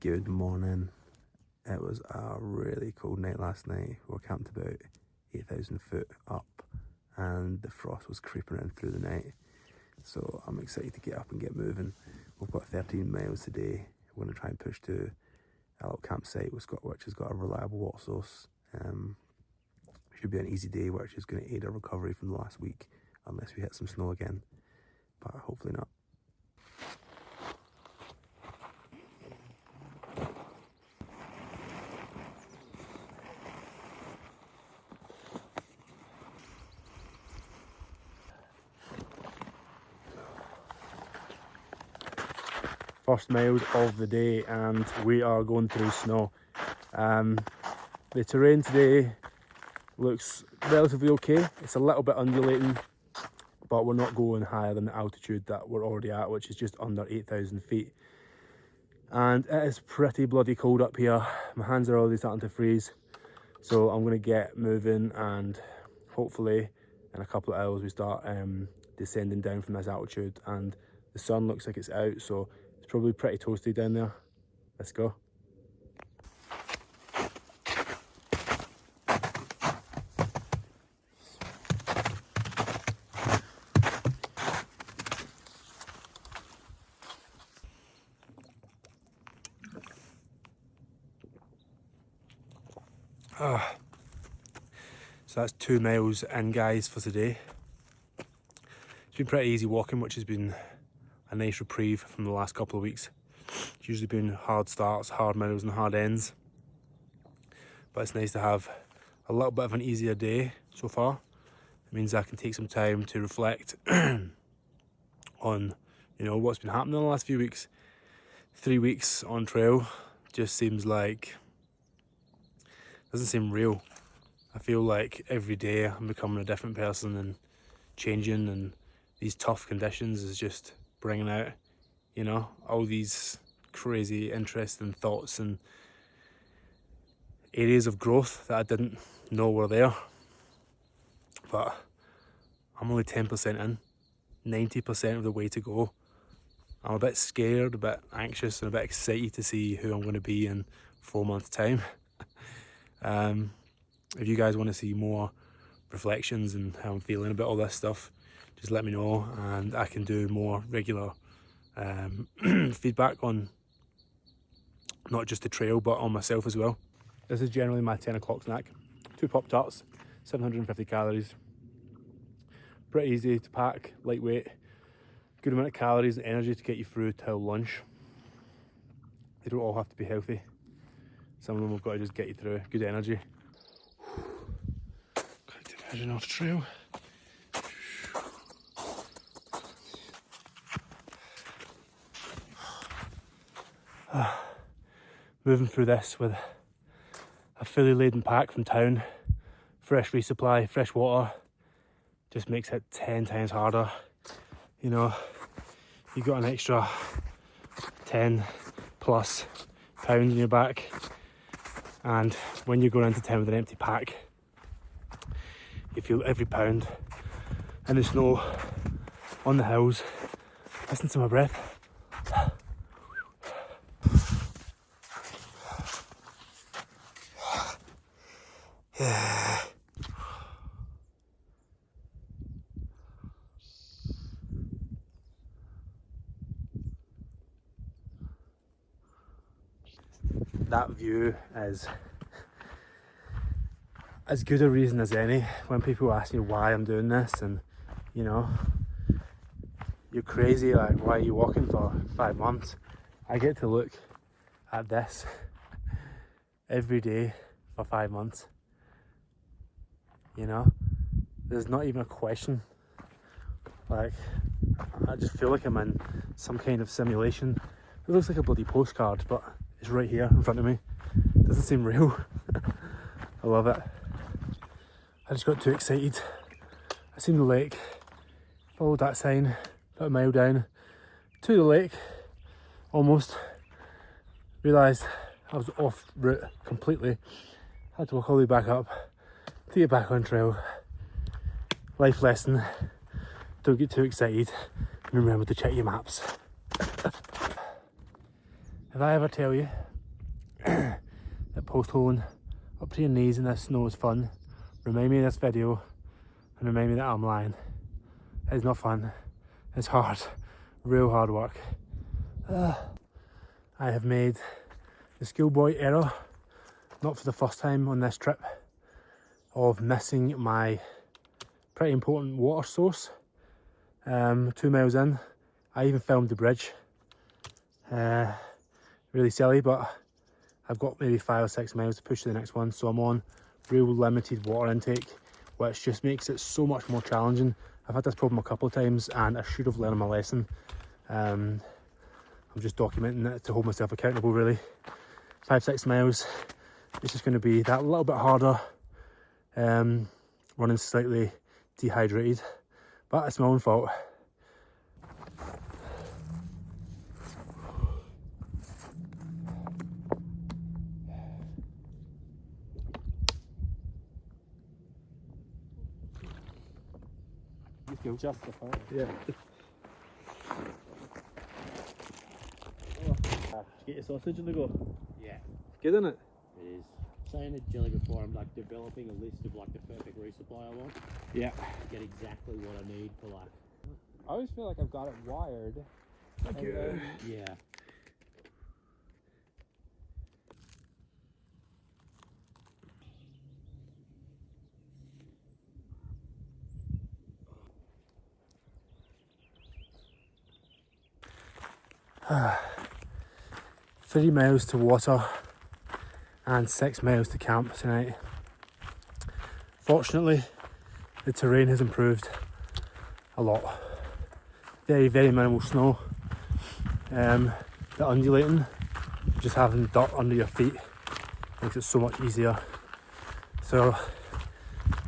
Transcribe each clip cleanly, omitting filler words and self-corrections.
Good morning. It was a really cold night last night. We were camped about 8,000 foot up and the frost was creeping in through the night. So I'm excited to get up and get moving. We've got 13 miles today. We're going to try and push to a little campsite which has got a reliable water source. Should be an easy day, which is going to aid our recovery from the last week, unless we hit some snow again, but hopefully not. First miles of the day and we are going through snow. The terrain today looks relatively okay. It's a little bit undulating, but we're not going higher than the altitude that we're already at, which is just under 8,000 feet. And it is pretty bloody cold up here. My hands are already starting to freeze. So I'm going to get moving and hopefully in a couple of hours we start descending down from this altitude, and the sun looks like it's out, so it's probably pretty toasty down there. Let's go. So that's 2 miles in, guys, for today. It's been pretty easy walking, which has been a nice reprieve from the last couple of weeks. It's usually been hard starts, hard middles and hard ends, but it's nice to have a little bit of an easier day so far. It means I can take some time to reflect on, what's been happening in the last few weeks. 3 weeks on trail just seems like, doesn't seem real. I feel like every day I'm becoming a different person and changing, and these tough conditions is just bringing out, all these crazy interesting thoughts and areas of growth that I didn't know were there. But I'm only 10% in, 90% of the way to go. I'm a bit scared, a bit anxious and a bit excited to see who I'm going to be in 4 months' time. If you guys want to see more reflections and how I'm feeling about all this stuff, just let me know and I can do more regular feedback on not just the trail but on myself as well. This is generally my 10 o'clock snack. 2 Pop-Tarts, 750 calories. Pretty easy to pack, lightweight, good amount of calories and energy to get you through till lunch. They don't all have to be healthy. Some of them have got to just get you through, good energy. Heading off trail. Moving through this with a fully laden pack from town, fresh resupply, fresh water, just makes it 10 times harder. You've got an extra 10 plus pounds in your back, and when you're going into town with an empty pack, you feel every pound in the snow, on the hills. Listen to my breath. That view is as good a reason as any when people ask me why I'm doing this, and you're crazy, like, why are you walking for 5 months? I get to look at this every day for 5 months. There's not even a question. Like, I just feel like I'm in some kind of simulation. It looks like a bloody postcard, but it's right here in front of me. It doesn't seem real. I love it. I just got too excited. I seen the lake, followed that sign about a mile down to the lake, almost. Realised I was off route completely. Had to walk all the way back up to get back on trail. Life lesson: don't get too excited and remember to check your maps. If I ever tell you that post holing up to your knees in this snow is fun. Remind me of this video and remind me that I'm lying. It's not fun. It's hard. Real hard work. I have made the schoolboy error, not for the first time on this trip, of missing my pretty important water source. 2 miles in, I even filmed the bridge. Really silly, but I've got maybe 5 or 6 miles to push to the next one, so I'm on real limited water intake, which just makes it so much more challenging. I've had this problem a couple of times and I should have learned my lesson. I'm just documenting it to hold myself accountable really. 5-6 miles, it's just going to be that little bit harder, running slightly dehydrated, but it's my own fault. You feel justified. Yeah. Get your sausage on the go. Yeah, Good, isn't it? it is. Saying to Jelly before, I'm like developing a list of like the perfect resupply I want. Yeah. To get exactly what I need for like. I always feel like I've got it wired. Thank you. Yeah. Uh, 3 miles to water and 6 miles to camp tonight. Fortunately, the terrain has improved a lot. Very, very minimal snow. The undulating, just having dirt under your feet makes it so much easier. So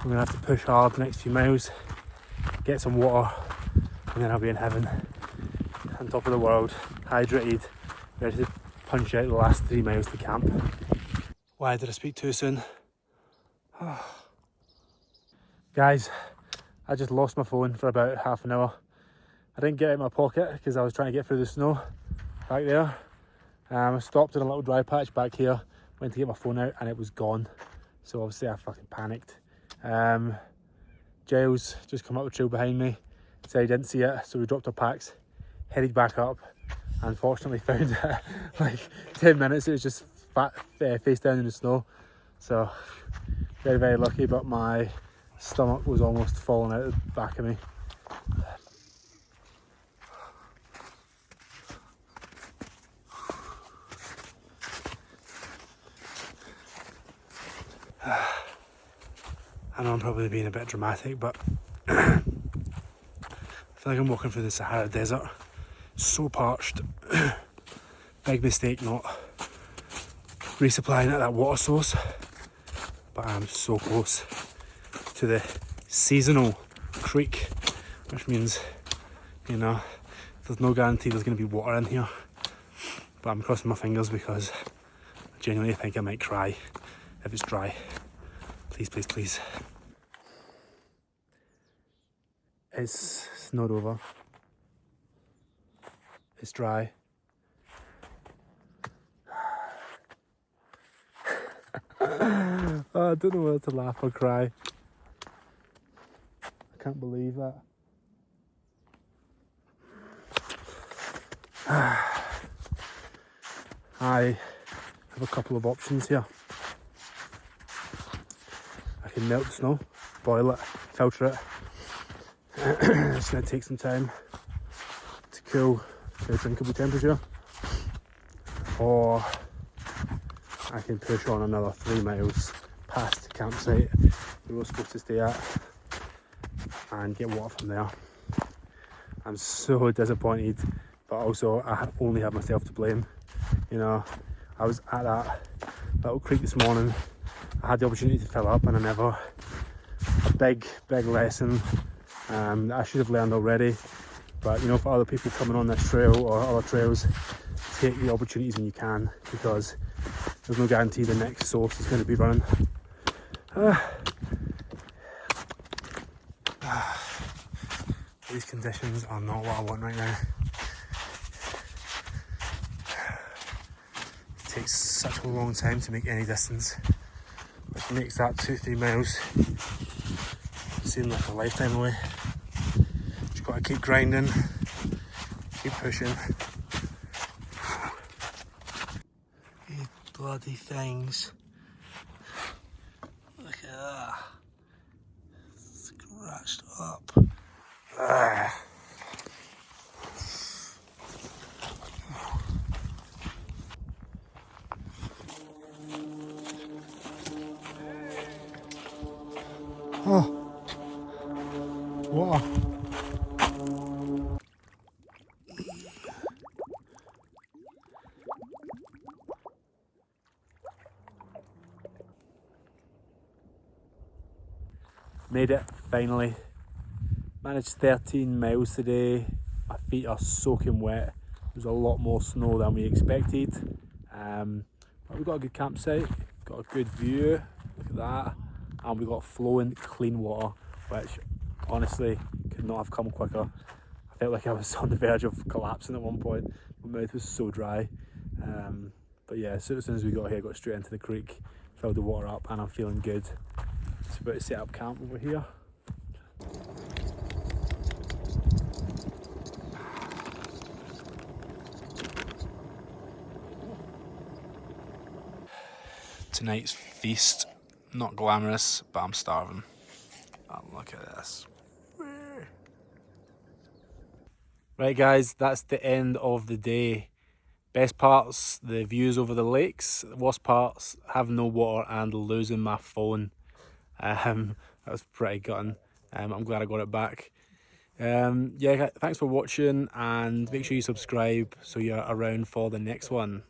I'm gonna have to push hard the next few miles, get some water, and then I'll be in heaven, on top of the world, hydrated, ready to punch out the last 3 miles to camp. Why did I speak too soon? Guys, I just lost my phone for about half an hour. I didn't get it in my pocket because I was trying to get through the snow back there. I stopped in a little dry patch back here, went to get my phone out and it was gone. So obviously I fucking panicked. Giles just come up the trail behind me, said he didn't see it, so we dropped our packs, headed back up, and fortunately found it like 10 minutes. It was just face down in the snow. So very, very lucky, but my stomach was almost falling out the back of me. I know I'm probably being a bit dramatic, but I feel like I'm walking through the Sahara Desert. So parched. Big mistake not resupplying at that water source, but I'm so close to the seasonal creek, which means, you know, there's no guarantee there's going to be water in here, but I'm crossing my fingers because I genuinely think I might cry if it's dry. Please, please, please. It's snowed over. It's dry. Oh, I don't know whether to laugh or cry. I can't believe that. I have a couple of options here. I can melt the snow, boil it, filter it. It's going to take some time to cool to a drinkable temperature. Or I can push on another 3 miles past the campsite we were supposed to stay at and get water from there. I'm so disappointed, but also I only have myself to blame. You know, I was at that little creek this morning. I had the opportunity to fill up and I never. A big lesson that I should have learned already. But you know, for other people coming on this trail or other trails, take the opportunities when you can, because there's no guarantee the next source is going to be running. These conditions are not what I want right now. It's takes such a long time to make any distance, which makes that 2-3 miles seem like a lifetime away. Just gotta keep grinding, keep pushing. These bloody things. Look at that. Scratched up. Ah. Oh, water. Made it, finally. Managed 13 miles today. My feet are soaking wet. There's a lot more snow than we expected. But we've got a good campsite, got a good view, look at that. And we got flowing clean water, which honestly could not have come quicker. I felt like I was on the verge of collapsing at one point. My mouth was so dry. But yeah, as soon as we got here, got straight into the creek, filled the water up, and I'm feeling good. It's about to set up camp over here. Tonight's feast, not glamorous, but I'm starving. Oh, look at this. Right guys, that's the end of the day. Best parts, the views over the lakes. Worst parts, having no water and losing my phone. That was pretty gutting. I'm glad I got it back. Yeah, thanks for watching, and make sure you subscribe so you're around for the next one.